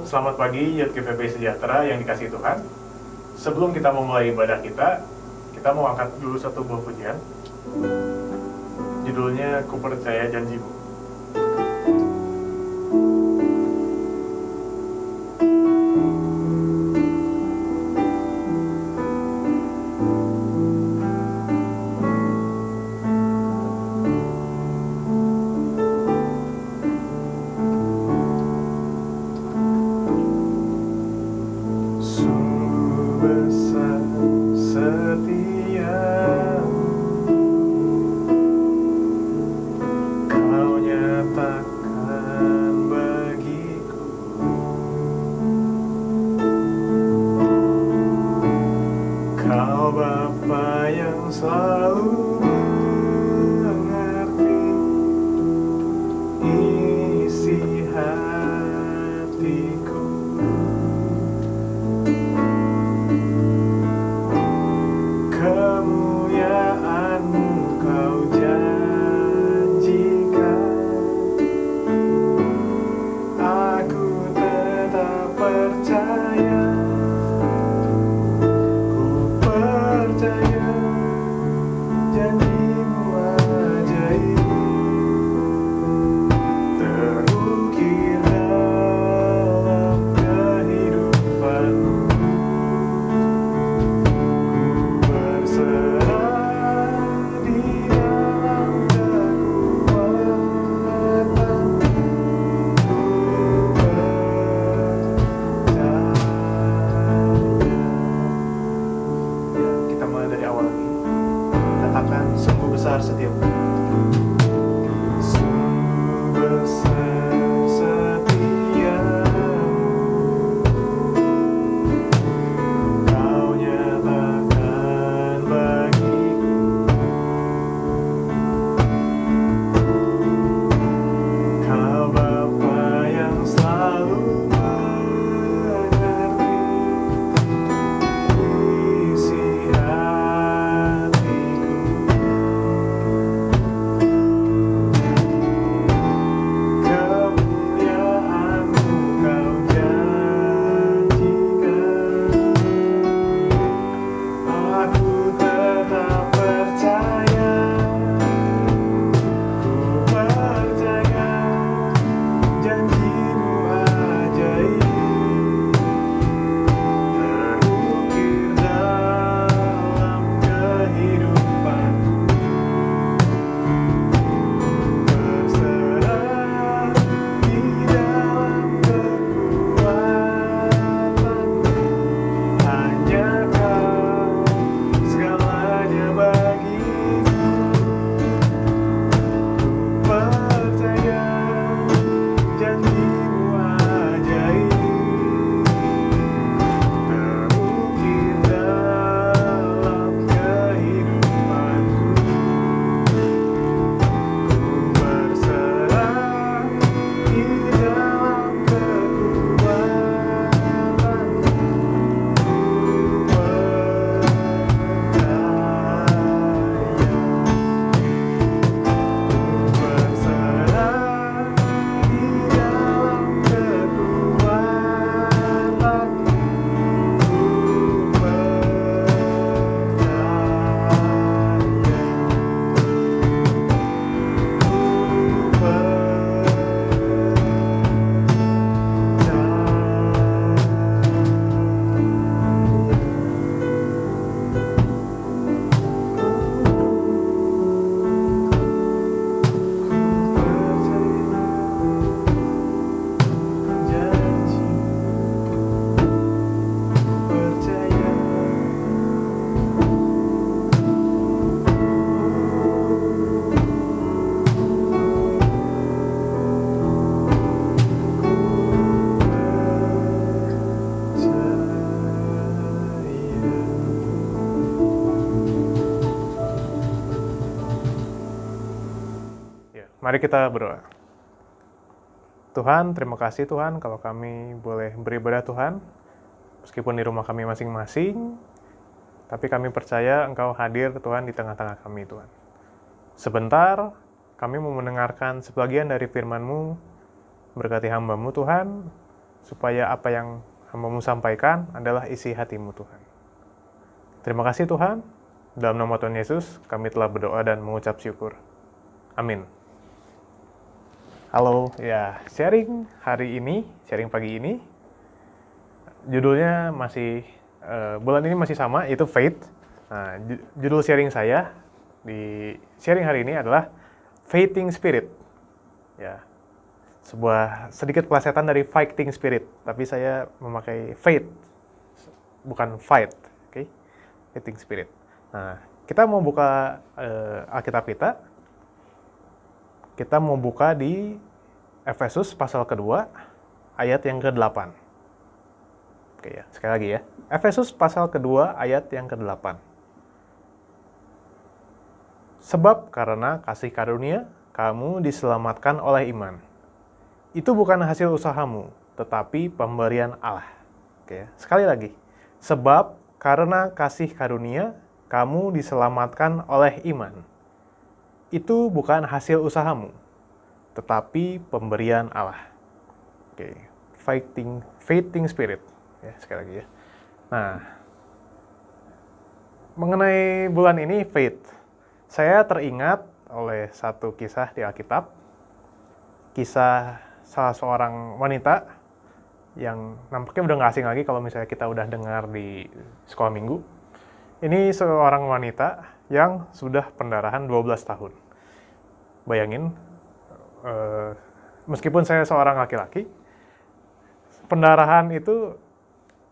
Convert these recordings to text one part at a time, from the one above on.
selamat pagi YKVP Sejahtera yang dikasihi Tuhan. Sebelum kita memulai ibadah kita mau angkat dulu satu buah pujian. Judulnya Ku Percaya Janjimu. Mari kita berdoa. Tuhan, terima kasih Tuhan kalau kami boleh beribadah Tuhan, meskipun di rumah kami masing-masing, tapi kami percaya Engkau hadir Tuhan di tengah-tengah kami Tuhan. Sebentar, kami mau mendengarkan sebagian dari firman-Mu, berkati hamba-Mu Tuhan, supaya apa yang hamba-Mu sampaikan adalah isi hati-Mu, Tuhan. Terima kasih Tuhan, dalam nama Tuhan Yesus kami telah berdoa dan mengucap syukur. Amin. Halo, ya sharing pagi ini, judulnya masih, bulan ini masih sama, yaitu Faith. Nah, judul sharing saya di sharing hari ini adalah Fighting Spirit. Ya, sebuah sedikit plesetan dari Fighting Spirit, tapi saya memakai faith, bukan fight, oke? Fighting Spirit. Nah, kita mau buka Alkitab kita mau buka di Efesus pasal kedua, ayat yang ke-8. Oke ya, sekali lagi ya. Efesus pasal kedua, ayat yang ke-8. Sebab karena kasih karunia, kamu diselamatkan oleh iman. Itu bukan hasil usahamu, tetapi pemberian Allah. Oke ya. Sekali lagi. Sebab karena kasih karunia, kamu diselamatkan oleh iman. Itu bukan hasil usahamu, tetapi pemberian Allah. Oke. Fighting Spirit. Ya, sekali lagi ya. Nah, mengenai bulan ini, Faith, saya teringat oleh satu kisah di Alkitab. Kisah salah seorang wanita yang nampaknya udah nggak asing lagi kalau misalnya kita udah dengar di sekolah minggu. Ini seorang wanita yang sudah pendarahan 12 tahun. Bayangin, meskipun saya seorang laki-laki, pendarahan itu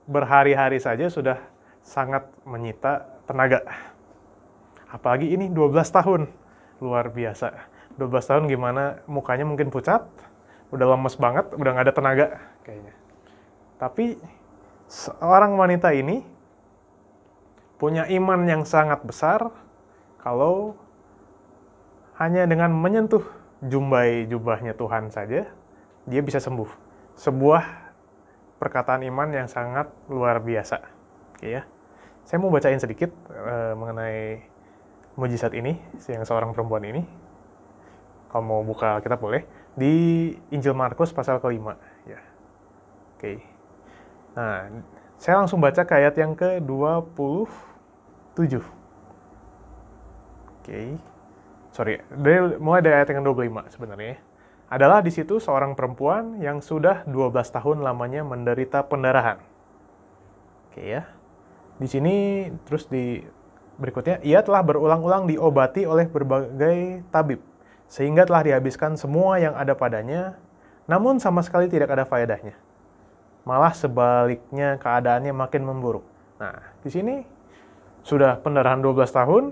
berhari-hari saja sudah sangat menyita tenaga. Apalagi ini 12 tahun, luar biasa. 12 tahun gimana, mukanya mungkin pucat, udah lemes banget, udah nggak ada tenaga kayaknya. Tapi seorang wanita ini punya iman yang sangat besar kalau hanya dengan menyentuh jubahnya Tuhan saja, dia bisa sembuh. Sebuah perkataan iman yang sangat luar biasa. Oke ya. Saya mau bacain sedikit mengenai mujizat ini, yang seorang perempuan ini. Kalau mau buka Alkitab boleh. Di Injil Markus pasal ke-5. Ya. Oke. Nah, saya langsung baca ke ayat yang ke-27. Oke. Sorry, mulai dari ayat yang ke-25 sebenarnya. Adalah di situ seorang perempuan yang sudah 12 tahun lamanya menderita pendarahan. Oke ya. Di sini, terus di berikutnya, ia telah berulang-ulang diobati oleh berbagai tabib, sehingga telah dihabiskan semua yang ada padanya, namun sama sekali tidak ada faedahnya. Malah sebaliknya keadaannya makin memburuk. Nah, di sini sudah pendarahan 12 tahun,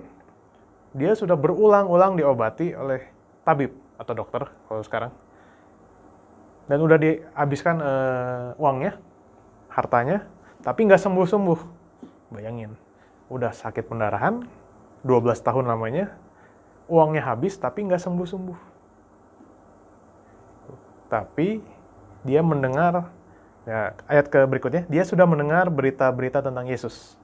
dia sudah berulang-ulang diobati oleh tabib atau dokter kalau sekarang. Dan udah dihabiskan uangnya, hartanya, tapi nggak sembuh-sembuh. Bayangin, udah sakit pendarahan, 12 tahun lamanya, uangnya habis tapi nggak sembuh-sembuh. Tapi dia mendengar, ya, ayat ke berikutnya, dia sudah mendengar berita-berita tentang Yesus.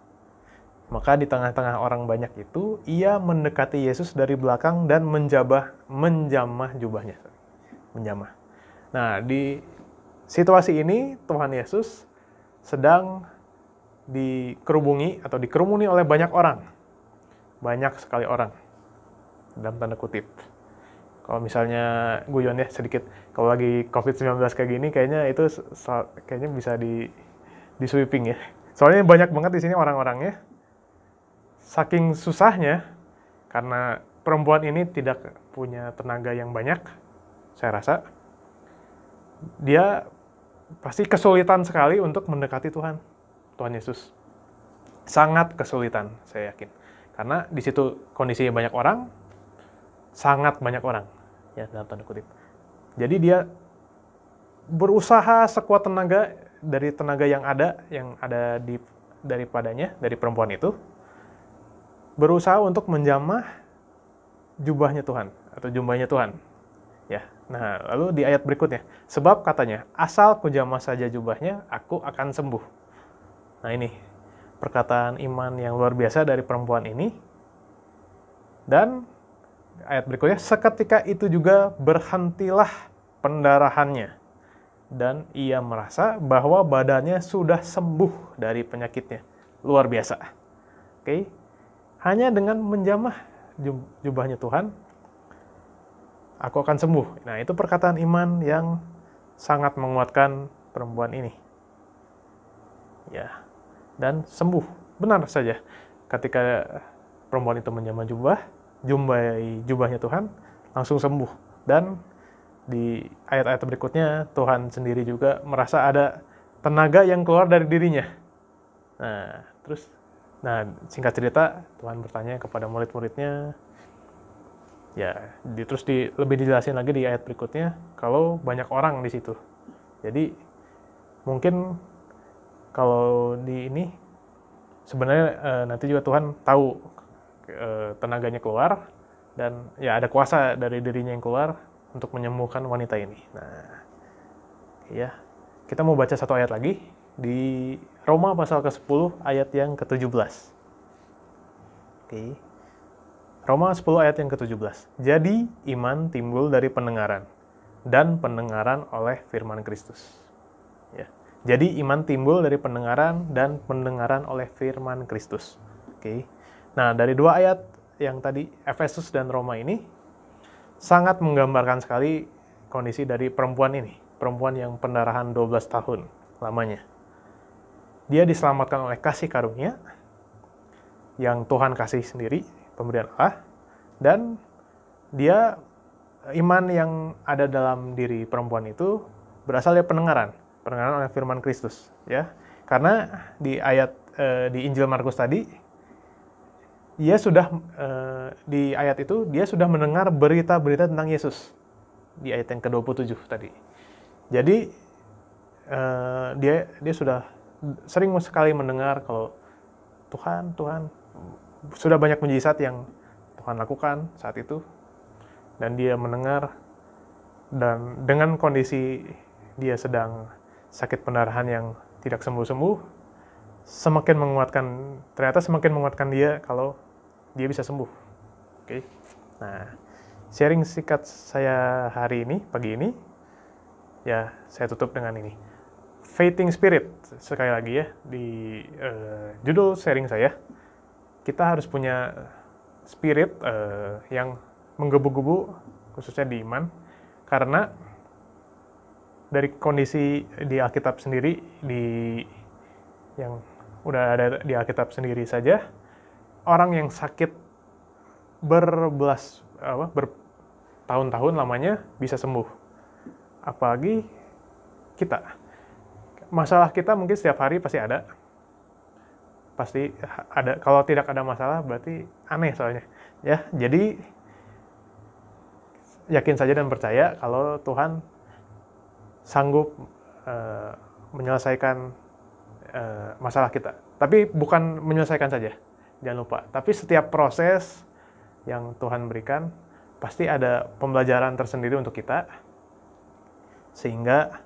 Maka di tengah-tengah orang banyak itu, ia mendekati Yesus dari belakang dan menjamah jubahnya. Menjamah. Nah, di situasi ini, Tuhan Yesus sedang dikerumuni oleh banyak orang. Banyak sekali orang. Dalam tanda kutip. Kalau misalnya guyon ya sedikit, kalau lagi COVID-19 kayak gini, kayaknya itu bisa di sweeping ya. Soalnya banyak banget di sini orang-orangnya. Saking susahnya, karena perempuan ini tidak punya tenaga yang banyak, saya rasa, dia pasti kesulitan sekali untuk mendekati Tuhan Yesus. Sangat kesulitan, saya yakin. Karena di situ kondisinya banyak orang, sangat banyak orang, ya dalam tanda kutip. Jadi dia berusaha sekuat tenaga dari tenaga yang ada daripadanya, dari perempuan itu, berusaha untuk menjamah jubahnya Tuhan atau jubahnya Tuhan. Ya. Nah, lalu di ayat berikutnya, sebab katanya, asal kujamah saja jubahnya, aku akan sembuh. Nah, ini perkataan iman yang luar biasa dari perempuan ini. Dan ayat berikutnya, seketika itu juga berhentilah pendarahannya. dan ia merasa bahwa badannya sudah sembuh dari penyakitnya. Luar biasa. Oke. Hanya dengan menjamah jubahnya Tuhan, aku akan sembuh. Nah, itu perkataan iman yang sangat menguatkan perempuan ini. Ya. Dan sembuh. Benar saja. Ketika perempuan itu menjamah jubahnya Tuhan, langsung sembuh. Dan di ayat-ayat berikutnya, Tuhan sendiri juga merasa ada tenaga yang keluar dari dirinya. Nah, singkat cerita, Tuhan bertanya kepada murid-muridnya, ya, lebih dijelasin lagi di ayat berikutnya, kalau banyak orang di situ. Jadi, mungkin kalau di ini, sebenarnya nanti juga Tuhan tahu tenaganya keluar, dan ya ada kuasa dari dirinya yang keluar untuk menyembuhkan wanita ini. Nah, ya, kita mau baca satu ayat lagi di Roma pasal ke-10 ayat yang ke-17. Oke. Roma 10 ayat yang ke-17. Jadi iman timbul dari pendengaran, dan pendengaran oleh firman Kristus. Ya. Jadi iman timbul dari pendengaran, dan pendengaran oleh firman Kristus. Oke. Nah, dari dua ayat yang tadi, Efesus dan Roma ini, sangat menggambarkan sekali kondisi dari perempuan ini. Perempuan yang pendarahan 12 tahun lamanya. Dia diselamatkan oleh kasih karunia yang Tuhan kasih sendiri, pemberian Allah, dan dia iman yang ada dalam diri perempuan itu berasal dari pendengaran oleh firman Kristus, ya. Karena di ayat di Injil Markus tadi, di ayat itu dia sudah mendengar berita-berita tentang Yesus di ayat yang ke-27 tadi. Jadi dia sudah sering sekali mendengar kalau Tuhan sudah banyak mujizat yang Tuhan lakukan saat itu, dan dia mendengar, dan dengan kondisi dia sedang sakit pendarahan yang tidak sembuh-sembuh, ternyata semakin menguatkan dia kalau dia bisa sembuh. Oke. Nah, sharing singkat saya hari ini, pagi ini, ya saya tutup dengan ini. Fighting spirit, sekali lagi ya, di judul sharing saya, kita harus punya spirit yang menggebu-gebu, khususnya di iman, karena dari kondisi di Alkitab sendiri, yang udah ada di Alkitab sendiri saja, orang yang sakit bertahun-tahun lamanya bisa sembuh. Apalagi kita. Masalah kita mungkin setiap hari pasti ada. Kalau tidak ada masalah berarti aneh soalnya. Ya, jadi yakin saja dan percaya kalau Tuhan sanggup menyelesaikan masalah kita. Tapi bukan menyelesaikan saja, jangan lupa. Tapi setiap proses yang Tuhan berikan pasti ada pembelajaran tersendiri untuk kita, sehingga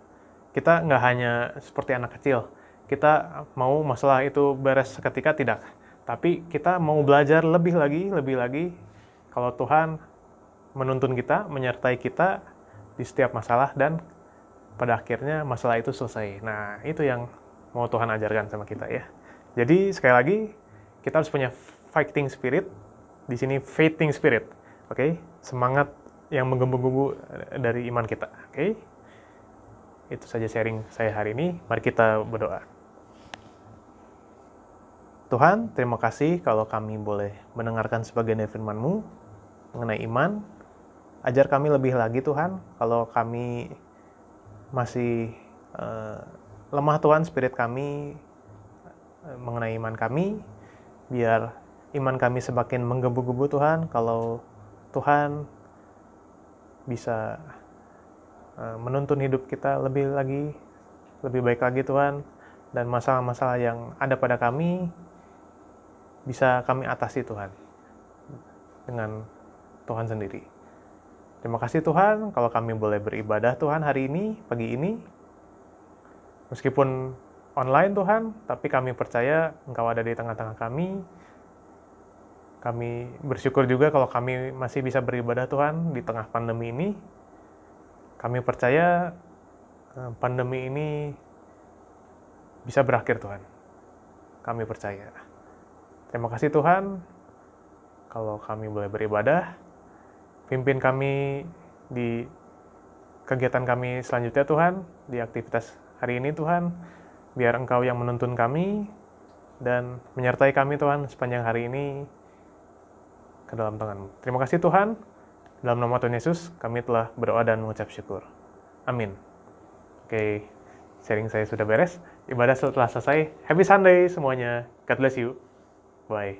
kita nggak hanya seperti anak kecil, kita mau masalah itu beres seketika, tidak. Tapi kita mau belajar lebih lagi, kalau Tuhan menuntun kita, menyertai kita di setiap masalah, dan pada akhirnya masalah itu selesai. Nah, itu yang mau Tuhan ajarkan sama kita ya. Jadi sekali lagi, kita harus punya fighting spirit, di sini fighting spirit, oke? Semangat yang menggebu-gebu dari iman kita, oke? Itu saja sharing saya hari ini. Mari kita berdoa. Tuhan, terima kasih kalau kami boleh mendengarkan sebagian dari firman-Mu mengenai iman. Ajar kami lebih lagi Tuhan, kalau kami masih lemah Tuhan, spirit kami mengenai iman kami, biar iman kami semakin menggebu-gebu Tuhan, kalau Tuhan bisa menuntun hidup kita lebih baik lagi Tuhan, dan masalah-masalah yang ada pada kami bisa kami atasi Tuhan dengan Tuhan sendiri. Terima kasih Tuhan kalau kami boleh beribadah Tuhan hari ini, pagi ini, meskipun online Tuhan, tapi kami percaya Engkau ada di tengah-tengah kami. Kami bersyukur juga kalau kami masih bisa beribadah Tuhan di tengah pandemi ini. Kami percaya pandemi ini bisa berakhir Tuhan. Kami percaya. Terima kasih Tuhan, kalau kami boleh beribadah, pimpin kami di kegiatan kami selanjutnya Tuhan, di aktivitas hari ini Tuhan, biar Engkau yang menuntun kami, dan menyertai kami Tuhan sepanjang hari ini ke dalam tangan-Mu. Terima kasih Tuhan, dalam nama Tuhan Yesus kami telah berdoa dan mengucap syukur. Amin. Oke, sharing saya sudah beres, ibadah setelah selesai. Happy Sunday semuanya, God bless you, bye.